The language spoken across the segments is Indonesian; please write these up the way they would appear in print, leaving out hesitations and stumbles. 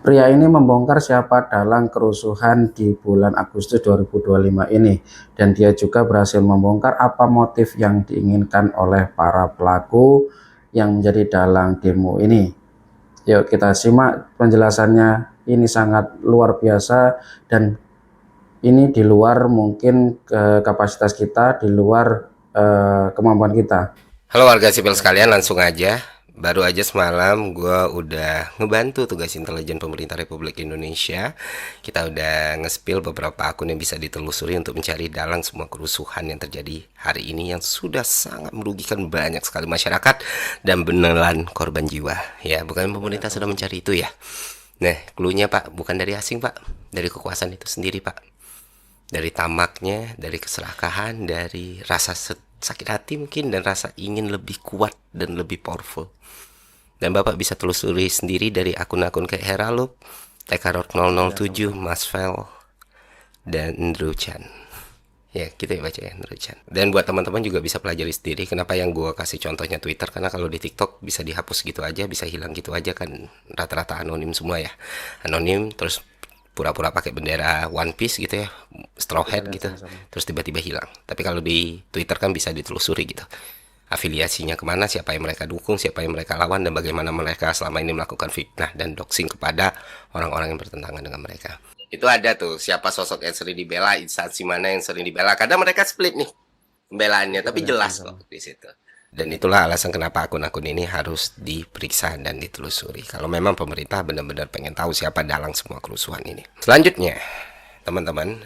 Pria ini membongkar siapa dalang kerusuhan di bulan Agustus 2025 ini, dan dia juga berhasil membongkar apa motif yang diinginkan oleh para pelaku yang menjadi dalang demo ini. Yuk kita simak penjelasannya, ini sangat luar biasa dan ini di luar mungkin kapasitas kita, di luar kemampuan kita. Halo warga sipil sekalian, langsung aja. Baru aja semalam gue udah ngebantu tugas intelijen pemerintah Republik Indonesia. Kita udah nge-spill beberapa akun yang bisa ditelusuri untuk mencari dalang semua kerusuhan yang terjadi hari ini yang sudah sangat merugikan banyak sekali masyarakat dan beneran korban jiwa. Ya, bukan pemerintah sudah mencari itu ya. Nah, cluenya Pak, bukan dari asing Pak, dari kekuasaan itu sendiri Pak. Dari tamaknya, dari keserakahan, dari rasa sakit hati mungkin, dan rasa ingin lebih kuat dan lebih powerful. Dan Bapak bisa telusuri sendiri dari akun-akun kayak Heraluk, Tekarot 007, Masvel, dan Ndru Chan. Ya, kita baca ya, Ndru Chan. Dan buat teman-teman juga bisa pelajari sendiri kenapa yang gue kasih contohnya Twitter, karena kalau di TikTok bisa dihapus gitu aja, bisa hilang gitu aja kan, rata-rata anonim semua ya. Anonim, terus pura-pura pakai bendera One Piece gitu ya, straw hat gitu, terus tiba-tiba hilang. Tapi kalau di Twitter kan bisa ditelusuri gitu, afiliasinya kemana, siapa yang mereka dukung, siapa yang mereka lawan, dan bagaimana mereka selama ini melakukan fitnah dan doxing kepada orang-orang yang bertentangan dengan mereka. Itu ada tuh siapa sosok yang sering dibela, instansi mana yang sering dibela. Kadang mereka split nih pembelaannya, tapi jelas kok di situ. Dan itulah alasan kenapa akun-akun ini harus diperiksa dan ditelusuri. Kalau memang pemerintah benar-benar pengen tahu siapa dalang semua kerusuhan ini. Selanjutnya, teman-teman,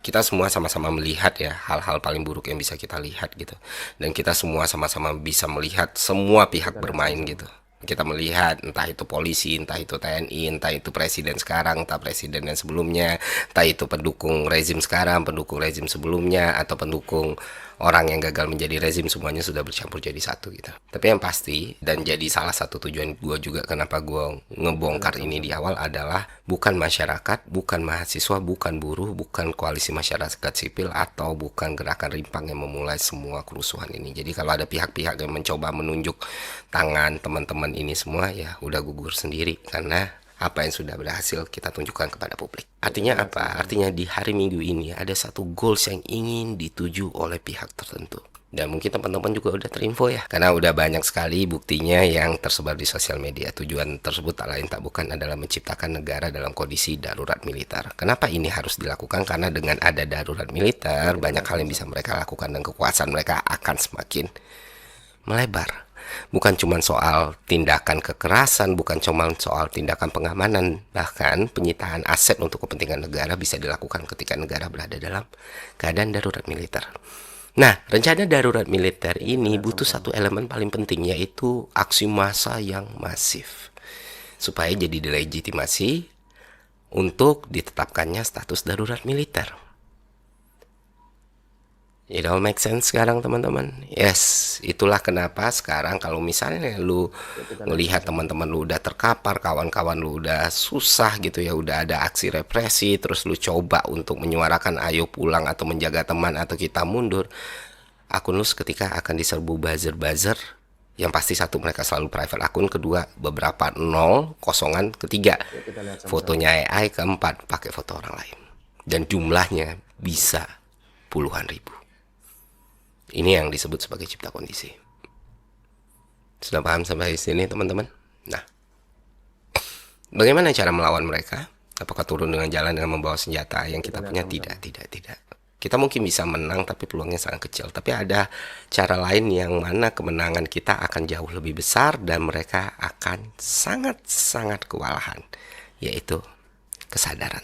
kita semua sama-sama melihat ya hal-hal paling buruk yang bisa kita lihat gitu. Dan kita semua sama-sama bisa melihat semua pihak bermain gitu. Kita melihat entah itu polisi, entah itu TNI, entah itu presiden sekarang, entah presiden yang sebelumnya, entah itu pendukung rezim sekarang, pendukung rezim sebelumnya, atau pendukung orang yang gagal menjadi rezim, semuanya sudah bercampur jadi satu gitu. Tapi yang pasti, dan jadi salah satu tujuan gue juga kenapa gue ngebongkar ini di awal adalah bukan masyarakat, bukan mahasiswa, bukan buruh, bukan koalisi masyarakat sipil, atau bukan gerakan rimpang yang memulai semua kerusuhan ini. Jadi kalau ada pihak-pihak yang mencoba menunjuk tangan teman-teman ini semua, ya udah gugur sendiri, karena apa yang sudah berhasil kita tunjukkan kepada publik. Artinya apa? Artinya di hari Minggu ini ada satu goals yang ingin dituju oleh pihak tertentu. Dan mungkin teman-teman juga udah terinfo ya, karena udah banyak sekali buktinya yang tersebar di sosial media. Tujuan tersebut tak lain tak bukan adalah menciptakan negara dalam kondisi darurat militer. Kenapa ini harus dilakukan? Karena dengan ada darurat militer, banyak hal yang bisa mereka lakukan dan kekuasaan mereka akan semakin melebar. Bukan cuma soal tindakan kekerasan, bukan cuma soal tindakan pengamanan, bahkan penyitaan aset untuk kepentingan negara bisa dilakukan ketika negara berada dalam keadaan darurat militer. Nah, rencana darurat militer ini butuh satu elemen paling penting, yaitu aksi massa yang masif, supaya jadi delegitimasi untuk ditetapkannya status darurat militer. It all make sense sekarang teman-teman. Yes, itulah kenapa sekarang kalau misalnya lu melihat teman-teman lu udah terkapar, kawan-kawan lu udah susah gitu ya, udah ada aksi represi, terus lu coba untuk menyuarakan ayo pulang atau menjaga teman atau kita mundur, akun lu seketika akan diserbu buzzer-buzzer. Yang pasti satu, mereka selalu private akun, kedua beberapa nol, kosongan, ketiga fotonya AI, keempat pakai foto orang lain. Dan jumlahnya bisa puluhan ribu. Ini yang disebut sebagai cipta kondisi. Sudah paham sampai sini teman-teman? Nah, bagaimana cara melawan mereka? Apakah turun dengan jalan dengan membawa senjata yang kita punya? Tidak. Kita mungkin bisa menang tapi peluangnya sangat kecil. Tapi ada cara lain yang mana kemenangan kita akan jauh lebih besar dan mereka akan sangat-sangat kewalahan. Yaitu kesadaran.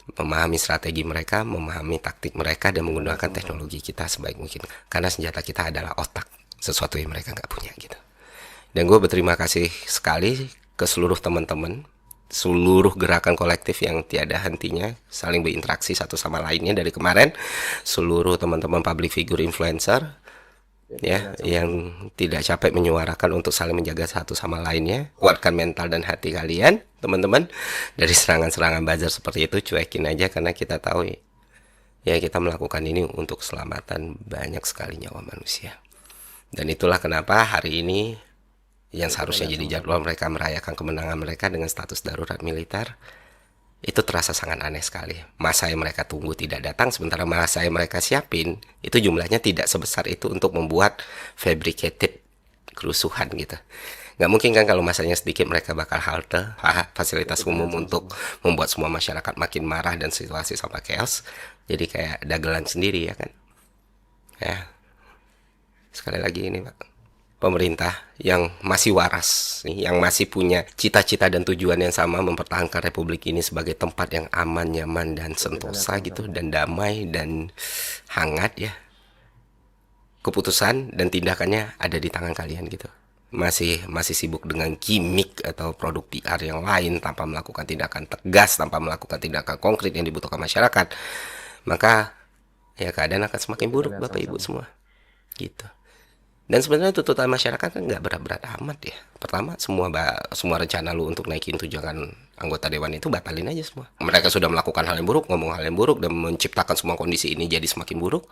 Memahami strategi mereka, memahami taktik mereka, dan menggunakan teknologi kita sebaik mungkin. Karena senjata kita adalah otak, sesuatu yang mereka nggak punya gitu. Dan gue berterima kasih sekali ke seluruh teman-teman, seluruh gerakan kolektif yang tiada hentinya saling berinteraksi satu sama lainnya dari kemarin, seluruh teman-teman public figure influencer ya yang tidak capek menyuarakan untuk saling menjaga satu sama lainnya. Kuatkan mental dan hati kalian teman-teman dari serangan-serangan buzzer seperti itu. Cuekin aja, karena kita tahu ya kita melakukan ini untuk keselamatan banyak sekali nyawa manusia. Dan itulah kenapa hari ini yang seharusnya jadi jadwal mereka merayakan kemenangan mereka dengan status darurat militer, itu terasa sangat aneh sekali. Masa yang mereka tunggu tidak datang, sementara masa yang mereka siapin itu jumlahnya tidak sebesar itu untuk membuat fabricated kerusuhan gitu. Nggak mungkin kan kalau masanya sedikit mereka bakal halte fasilitas umum untuk membuat semua masyarakat makin marah dan situasi sama chaos. Jadi kayak dagelan sendiri ya kan. Ya, sekali lagi ini Pak, pemerintah yang masih waras, yang masih punya cita-cita dan tujuan yang sama mempertahankan Republik ini sebagai tempat yang aman, nyaman, dan sentosa gitu, dan damai dan hangat ya. Keputusan dan tindakannya ada di tangan kalian gitu. Masih sibuk dengan gimmick atau produk PR yang lain tanpa melakukan tindakan tegas, tanpa melakukan tindakan konkret yang dibutuhkan masyarakat, maka ya keadaan akan semakin buruk Bapak Ibu semua gitu. Dan sebenarnya tuntutan masyarakat kan nggak berat-berat amat ya. Pertama, semua rencana lu untuk naikin tunjangan anggota dewan itu batalin aja semua. Mereka sudah melakukan hal yang buruk, ngomong hal yang buruk, dan menciptakan semua kondisi ini jadi semakin buruk.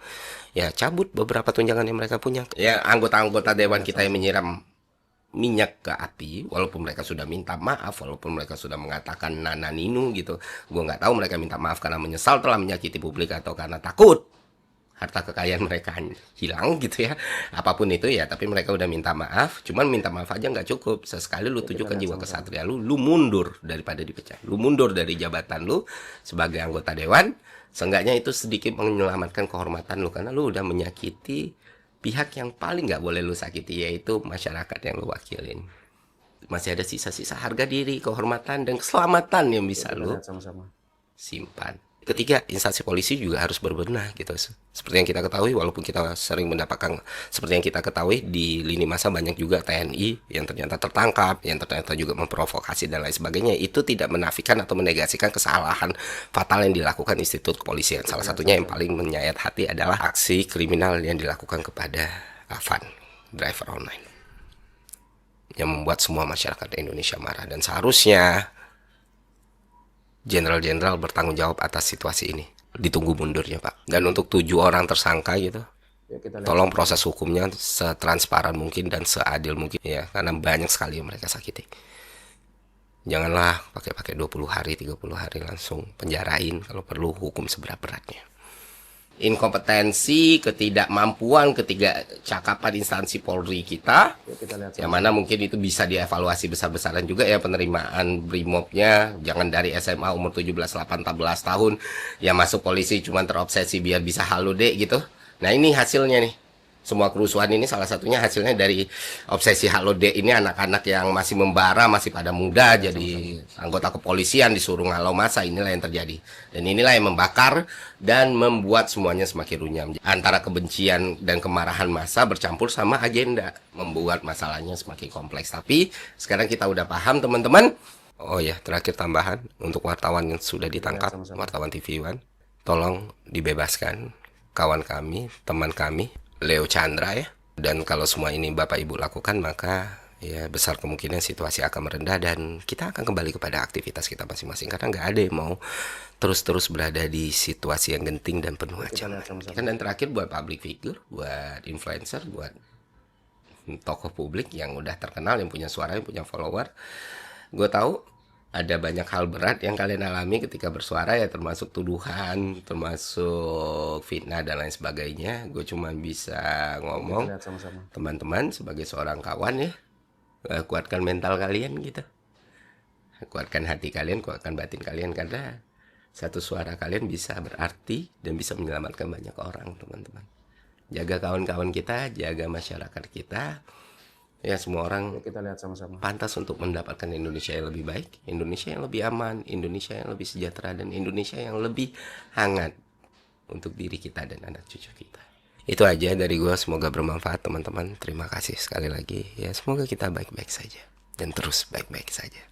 Ya cabut beberapa tunjangan yang mereka punya. Ya anggota-anggota dewan kita yang menyiram minyak ke api, walaupun mereka sudah minta maaf, walaupun mereka sudah mengatakan nana ninu gitu. Gue nggak tahu mereka minta maaf karena menyesal telah menyakiti publik atau karena takut harta kekayaan mereka hilang gitu ya, apapun itu ya, tapi mereka udah minta maaf. Cuman minta maaf aja nggak cukup, sesekali lu tunjukkan jiwa kesatria lu mundur daripada dipecat, lu mundur dari jabatan lu sebagai anggota dewan. Seenggaknya itu sedikit menyelamatkan kehormatan lu, karena lu udah menyakiti pihak yang paling nggak boleh lu sakiti, yaitu masyarakat yang lu wakilin. Masih ada sisa-sisa harga diri, kehormatan, dan keselamatan yang bisa lu simpan. Ketiga, instansi polisi juga harus berbenah gitu. Seperti yang kita ketahui, walaupun kita sering mendapatkan, seperti yang kita ketahui di lini masa banyak juga TNI yang ternyata tertangkap, yang ternyata juga memprovokasi dan lain sebagainya. Itu tidak menafikan atau menegasikan kesalahan fatal yang dilakukan institut kepolisian. Salah satunya yang paling menyayat hati adalah aksi kriminal yang dilakukan kepada Afan, driver online, yang membuat semua masyarakat Indonesia marah. Dan seharusnya jenderal-jenderal bertanggung jawab atas situasi ini. Ditunggu mundurnya Pak. Dan untuk 7 orang tersangka gitu, tolong proses hukumnya setransparan mungkin dan seadil mungkin ya, karena banyak sekali yang mereka sakiti. Janganlah pakai 20 hari, 30 hari langsung penjarain, kalau perlu hukum seberat-beratnya. Inkompetensi, ketidakmampuan, ketidakcakapan instansi Polri kita, yang mana mungkin itu bisa dievaluasi besar-besaran juga ya, penerimaan BRIMOB-nya. Jangan dari SMA umur 17-18 tahun yang masuk polisi cuma terobsesi biar bisa halu deh gitu. Nah ini hasilnya nih. Semua kerusuhan ini salah satunya hasilnya dari obsesi halode ini. Anak-anak yang masih membara, masih pada muda jadi anggota kepolisian, disuruh ngalau massa. Inilah yang terjadi, dan inilah yang membakar dan membuat semuanya semakin runyam. Antara kebencian dan kemarahan massa bercampur sama agenda, membuat masalahnya semakin kompleks. Tapi sekarang kita udah paham teman-teman. Oh ya, terakhir tambahan untuk wartawan yang sudah ditangkap, wartawan TV One, tolong dibebaskan kawan kami, teman kami, Leo Chandra ya. Dan kalau semua ini Bapak Ibu lakukan, maka ya besar kemungkinan situasi akan merendah dan kita akan kembali kepada aktivitas kita masing-masing, karena nggak ada yang mau terus-terus berada di situasi yang genting dan penuh ancaman. Dan terakhir buat public figure, buat influencer, buat tokoh publik yang udah terkenal, yang punya suara, yang punya follower, gue tahu ada banyak hal berat yang kalian alami ketika bersuara ya, termasuk tuduhan, termasuk fitnah dan lain sebagainya. Gue cuma bisa ngomong, teman-teman sebagai seorang kawan ya, kuatkan mental kalian gitu, kuatkan hati kalian, kuatkan batin kalian, karena satu suara kalian bisa berarti dan bisa menyelamatkan banyak orang teman-teman. Jaga kawan-kawan kita, jaga masyarakat kita. Ya semua orang kita lihat sama-sama pantas untuk mendapatkan Indonesia yang lebih baik, Indonesia yang lebih aman, Indonesia yang lebih sejahtera, dan Indonesia yang lebih hangat untuk diri kita dan anak cucu kita. Itu aja dari gue, semoga bermanfaat teman-teman. Terima kasih sekali lagi ya, semoga kita baik-baik saja dan terus baik-baik saja.